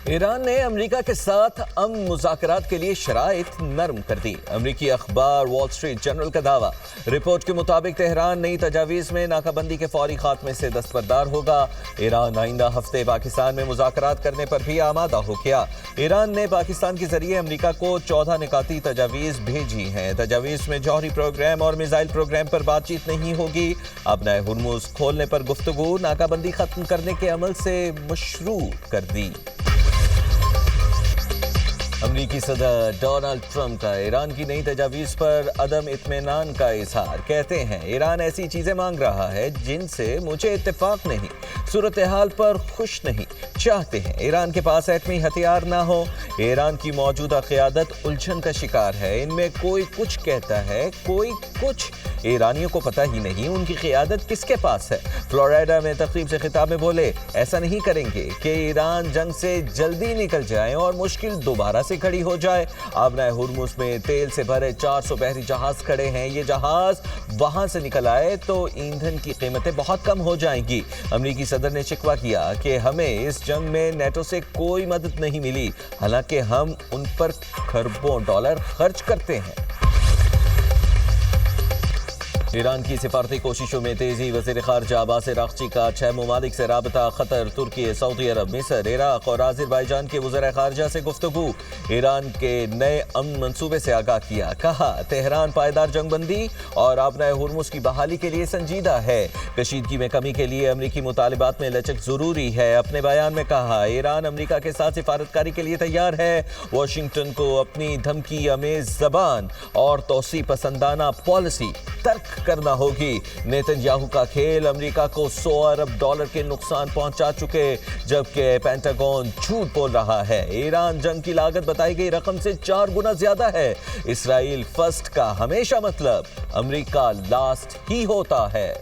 ایران نے امریکہ کے ساتھ امن مذاکرات کے لیے شرائط نرم کر دی۔ امریکی اخبار وال اسٹریٹ جرنل کا دعویٰ، رپورٹ کے مطابق تہران نئی تجاویز میں ناکہ بندی کے فوری خاتمے سے دستبردار ہوگا۔ ایران آئندہ ہفتے پاکستان میں مذاکرات کرنے پر بھی آمادہ ہو گیا۔ ایران نے پاکستان کے ذریعے امریکہ کو 14 نکاتی تجاویز بھیجی ہیں۔ تجاویز میں جوہری پروگرام اور میزائل پروگرام پر بات چیت نہیں ہوگی۔ ابنائے ہرمز کھولنے پر گفتگو ناکہ بندی ختم کرنے کے عمل سے مشروع کر دی۔ امریکی صدر ڈونلڈ ٹرمپ کا ایران کی نئی تجاویز پر عدم اطمینان کا اظہار۔ کہتے ہیں ایران ایسی چیزیں مانگ رہا ہے جن سے مجھے اتفاق نہیں، صورتحال پر خوش نہیں، چاہتے ہیں ایران کے پاس ایٹمی ہتھیار نہ ہو۔ ایران کی موجودہ قیادت الجھن کا شکار ہے، ان میں کوئی کچھ کہتا ہے، کوئی کچھ۔ ایرانیوں کو پتہ ہی نہیں ان کی قیادت کس کے پاس ہے۔ فلوریڈا میں تقریب سے خطاب میں بولے، ایسا نہیں کریں گے کہ ایران جنگ سے جلدی نکل جائے اور مشکل دوبارہ سے کھڑی ہو جائے۔ آبنائے ہرمز میں تیل سے بھرے 400 بحری جہاز کھڑے ہیں۔ یہ جہاز وہاں سے نکل آئے تو ایندھن کی قیمتیں بہت کم ہو جائیں گی۔ امریکی صدر نے شکوہ کیا کہ ہمیں اس جنگ میں نیٹو سے کوئی مدد نہیں ملی، حالانکہ ہم ان پر کھربوں ڈالر خرچ کرتے ہیں۔ ایران کی سفارتی کوششوں میں تیزی، وزیر خارجہ عباس اراغچی کا 6 ممالک سے رابطہ۔ قطر، ترکی، سعودی عرب، مصر، عراق اور آذربائیجان کے وزرائے خارجہ سے گفتگو۔ ایران کے نئے امن منصوبے سے آگاہ کیا، کہا تہران پائیدار جنگ بندی اور آبنائے ہرمز کی بحالی کے لیے سنجیدہ ہے۔ کشیدگی میں کمی کے لیے امریکی مطالبات میں لچک ضروری ہے۔ اپنے بیان میں کہا ایران امریکہ کے ساتھ سفارتکاری کے لیے تیار ہے۔ واشنگٹن کو اپنی دھمکی آمیز زبان اور توسیع پسندانہ پالیسی ترک کرنا ہوگی۔ نیتن یاہو کا کھیل، امریکہ کو $100 ارب کے نقصان پہنچا چکے، جبکہ پینٹاگون جھوٹ بول رہا ہے۔ ایران جنگ کی لاگت بتائی گئی رقم سے 4 گنا زیادہ ہے۔ اسرائیل فرسٹ کا ہمیشہ مطلب امریکہ لاسٹ ہی ہوتا ہے۔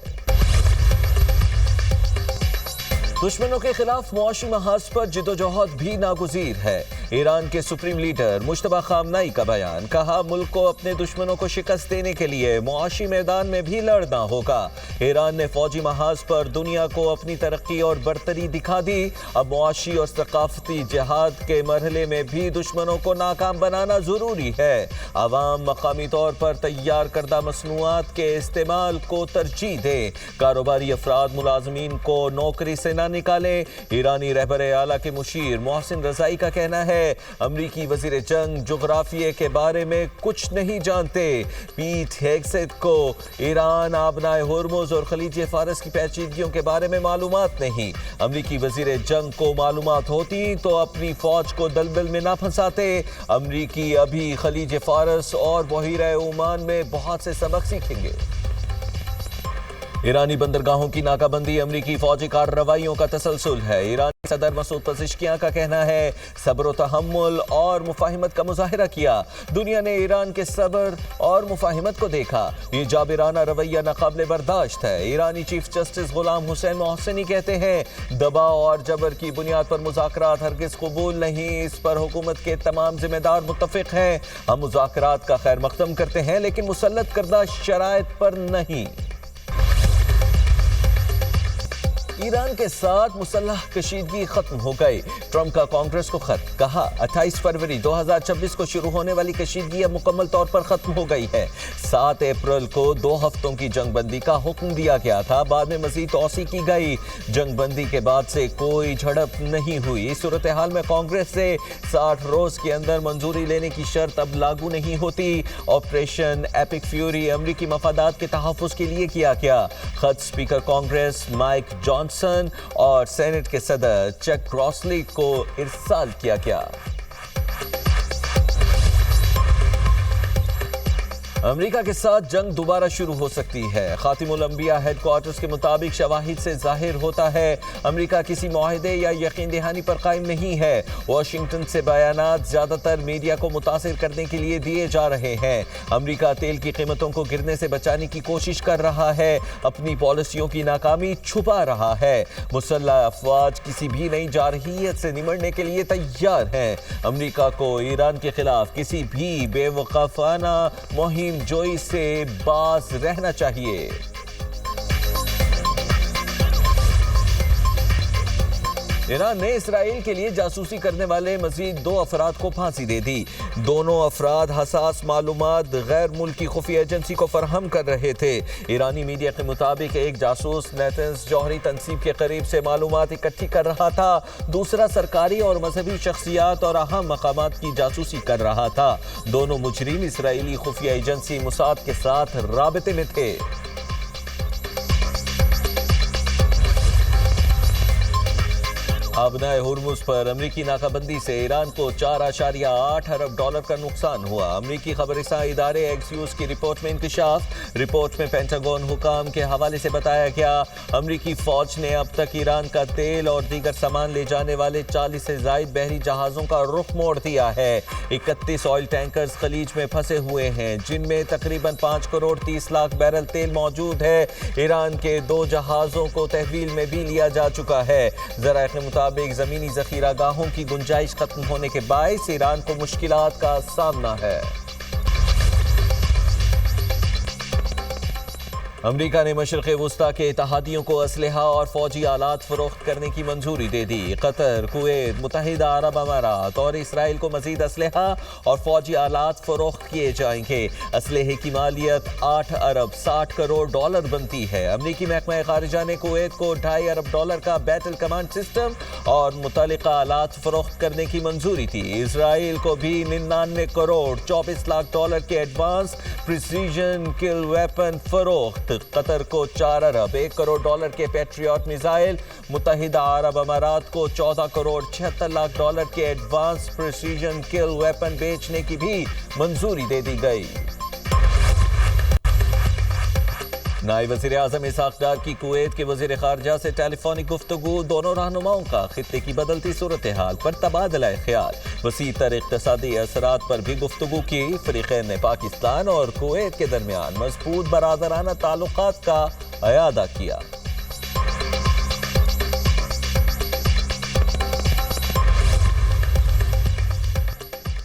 دشمنوں کے خلاف معاشی محاذ پر جدوجہد بھی ناگزیر ہے۔ ایران کے سپریم لیڈر مجتبیٰ خامنہئی کا بیان، کہا ملک کو اپنے دشمنوں کو شکست دینے کے لیے معاشی میدان میں بھی لڑنا ہوگا۔ ایران نے فوجی محاذ پر دنیا کو اپنی ترقی اور برتری دکھا دی، اب معاشی اور ثقافتی جہاد کے مرحلے میں بھی دشمنوں کو ناکام بنانا ضروری ہے۔ عوام مقامی طور پر تیار کردہ مصنوعات کے استعمال کو ترجیح دیں، کاروباری افراد ملازمین کو نوکری سے نہ نکالیں۔ ایرانی رہبر اعلیٰ کے مشیر محسن رضائی کا کہنا ہے امریکی وزیر جنگ جغرافیے کے بارے میں کچھ نہیں جانتے۔ پیٹ ہیگسیت کو ایران، آبنائے ہرمز اور خلیج فارس کی پیچیدگیوں کے بارے میں معلومات نہیں۔ امریکی وزیر جنگ کو معلومات ہوتی تو اپنی فوج کو دلدل میں نہ پھنساتے۔ امریکی ابھی خلیج فارس اور بحیرہ عمان میں بہت سے سبق سیکھیں گے۔ ایرانی بندرگاہوں کی ناکہ بندی، امریکی فوجی کارروائیوں کا تسلسل ہے۔ ایرانی صدر مسعود پزشکیان کا کہنا ہے صبر و تحمل اور مفاہمت کا مظاہرہ کیا۔ دنیا نے ایران کے صبر اور مفاہمت کو دیکھا، یہ جابرانہ رویہ ناقابل برداشت ہے۔ ایرانی چیف جسٹس غلام حسین محسنی کہتے ہیں دباؤ اور جبر کی بنیاد پر مذاکرات ہرگز قبول نہیں، اس پر حکومت کے تمام ذمہ دار متفق ہیں۔ ہم مذاکرات کا خیر مقدم کرتے ہیں لیکن مسلط کردہ شرائط پر نہیں۔ ایران کے ساتھ مسلح کشیدگی ختم ہو گئی، ٹرمپ کا کانگریس کو خط، کہا 28 فروری 2026 کو شروع ہونے والی کشیدگی اب مکمل طور پر ختم ہو گئی ہے۔ 7 اپریل کو 2 ہفتوں کی جنگ بندی کا حکم دیا گیا تھا، بعد میں مزید توسیع کی گئی۔ جنگ بندی کے بعد سے کوئی جھڑپ نہیں ہوئی۔ اس صورتحال میں کانگریس سے 60 روز کے اندر منظوری لینے کی شرط اب لاگو نہیں ہوتی۔ آپریشن ایپک فیوری امریکی مفادات کے تحفظ کے لیے کیا گیا۔ خط اسپیکر کانگریس مائک جانسن اور سینٹ کے صدر چک گراسلی کو ارسال کیا گیا۔ امریکہ کے ساتھ جنگ دوبارہ شروع ہو سکتی ہے، خاتم الانبیاء ہیڈ کوارٹرز کے مطابق شواہد سے ظاہر ہوتا ہے امریکہ کسی معاہدے یا یقین دہانی پر قائم نہیں ہے۔ واشنگٹن سے بیانات زیادہ تر میڈیا کو متاثر کرنے کے لیے دیے جا رہے ہیں۔ امریکہ تیل کی قیمتوں کو گرنے سے بچانے کی کوشش کر رہا ہے، اپنی پالیسیوں کی ناکامی چھپا رہا ہے۔ مسلح افواج کسی بھی نئی جارحیت سے نمٹنے کے لیے تیار ہیں۔ امریکہ کو ایران کے خلاف کسی بھی بے وقفانہ مہم جوئی سے باز رہنا چاہیے۔ ایران نے اسرائیل کے لیے جاسوسی کرنے والے مزید 2 افراد کو پھانسی دے دی۔ دونوں افراد حساس معلومات غیر ملکی خفیہ ایجنسی کو فراہم کر رہے تھے۔ ایرانی میڈیا کے مطابق ایک جاسوس نیتنز جوہری تنصیب کے قریب سے معلومات اکٹھی کر رہا تھا، دوسرا سرکاری اور مذہبی شخصیات اور اہم مقامات کی جاسوسی کر رہا تھا۔ دونوں مجرم اسرائیلی خفیہ ایجنسی موساد کے ساتھ رابطے میں تھے۔ آبنائے ہرمز پر امریکی ناکہ بندی سے ایران کو $4.8 ارب کا نقصان ہوا۔ امریکی خبر رساں ادارے ایکسیوس کی رپورٹ میں انکشاف۔ رپورٹ میں پینٹاگون حکام کے حوالے سے بتایا گیا، امریکی فوج نے اب تک ایران کا تیل اور دیگر سامان لے جانے والے 40 سے زائد بحری جہازوں کا رخ موڑ دیا ہے۔ 31 آئل ٹینکرز خلیج میں پھنسے ہوئے ہیں، جن میں تقریباً 5 کروڑ 30 لاکھ بیرل تیل موجود ہے۔ ایران کے 2 جہازوں کو تحویل میں بھی لیا جا چکا ہے۔ ذرائع کے مطابق زمینی ذخیرہ گاہوں کی گنجائش ختم ہونے کے باعث ایران کو مشکلات کا سامنا ہے۔ امریکہ نے مشرق وسطیٰ کے اتحادیوں کو اسلحہ اور فوجی آلات فروخت کرنے کی منظوری دے دی۔ قطر، کویت، متحدہ عرب امارات اور اسرائیل کو مزید اسلحہ اور فوجی آلات فروخت کیے جائیں گے۔ اسلحے کی مالیت $8 ارب 60 کروڑ بنتی ہے۔ امریکی محکمہ خارجہ نے کویت کو $2.5 ارب کا بیٹل کمانڈ سسٹم اور متعلقہ آلات فروخت کرنے کی منظوری دی۔ اسرائیل کو بھی $99 کروڑ 24 لاکھ کے ایڈوانس پریسیجن کل ویپن فروخت۔ قطر کو $4 ارب 1 کروڑ کے پیٹریوٹ میزائل، متحدہ عرب امارات کو $14 کروڑ 76 لاکھ کے ایڈوانس پریسیجن کل ویپن بیچنے کی بھی منظوری دے دی گئی۔ نائب وزیر اعظم اسحاق ڈار کی کویت کے وزیر خارجہ سے ٹیلی فونک گفتگو، دونوں رہنماؤں کا خطے کی بدلتی صورتحال پر تبادلہ خیال، وسیع تر اقتصادی اثرات پر بھی گفتگو کی۔ فریقین نے پاکستان اور کویت کے درمیان مضبوط برادرانہ تعلقات کا اعادہ کیا۔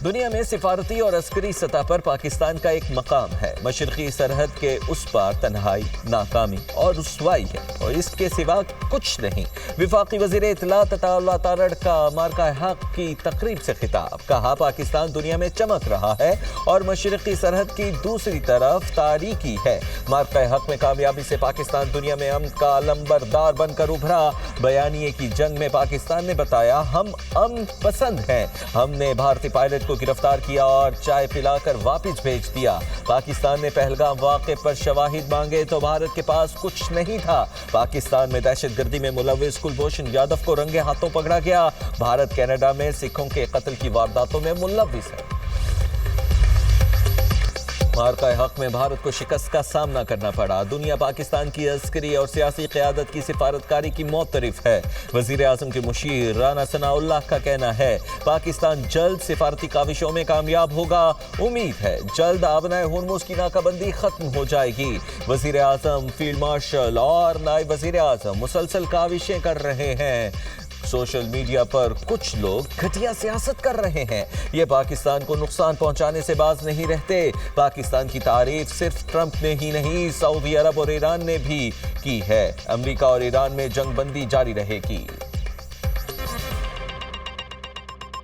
دنیا میں سفارتی اور عسکری سطح پر پاکستان کا ایک مقام ہے۔ مشرقی سرحد کے اس پار تنہائی، ناکامی اور رسوائی ہے اور اس کے سوا کچھ نہیں۔ وفاقی وزیر اطلاعات عطا اللہ تارڑ کا مارکہ حق کی تقریب سے خطاب، کہا پاکستان دنیا میں چمک رہا ہے اور مشرقی سرحد کی دوسری طرف تاریکی ہے۔ مارکہ حق میں کامیابی سے پاکستان دنیا میں امن کا علمبردار بن کر ابھرا۔ بیانیے کی جنگ میں پاکستان نے بتایا، ہم امن پسند ہیں، ہم نے بھارتی پائلٹ کو گرفتار کیا اور چائے پلا کر واپس بھیج دیا۔ پاکستان نے پہلگام واقعے پر شواہد مانگے تو بھارت کے پاس کچھ نہیں تھا۔ پاکستان میں دہشت گردی میں ملوث کلبھوشن یادو کو رنگے ہاتھوں پکڑا گیا۔ بھارت کینیڈا میں سکھوں کے قتل کی وارداتوں میں ملوث ہے۔ مارکہ حق میں بھارت کو شکست کا سامنا کرنا پڑا۔ دنیا پاکستان کی عسکری اور سیاسی قیادت کی سفارتکاری کی معترف ہے۔ وزیر اعظم کے مشیر رانا ثناء اللہ کا کہنا ہے، پاکستان جلد سفارتی کاوشوں میں کامیاب ہوگا۔ امید ہے جلد آبنائے ہرمز کی ناکہ بندی ختم ہو جائے گی۔ وزیر اعظم، فیلڈ مارشل اور نائب وزیر اعظم مسلسل کاوشیں کر رہے ہیں۔ سوشل میڈیا پر کچھ لوگ گھٹیا سیاست کر رہے ہیں، یہ پاکستان کو نقصان پہنچانے سے باز نہیں رہتے۔ پاکستان کی تعریف صرف ٹرمپ نے ہی نہیں، سعودی عرب اور ایران نے بھی کی ہے۔ امریکہ اور ایران میں جنگ بندی جاری رہے گی۔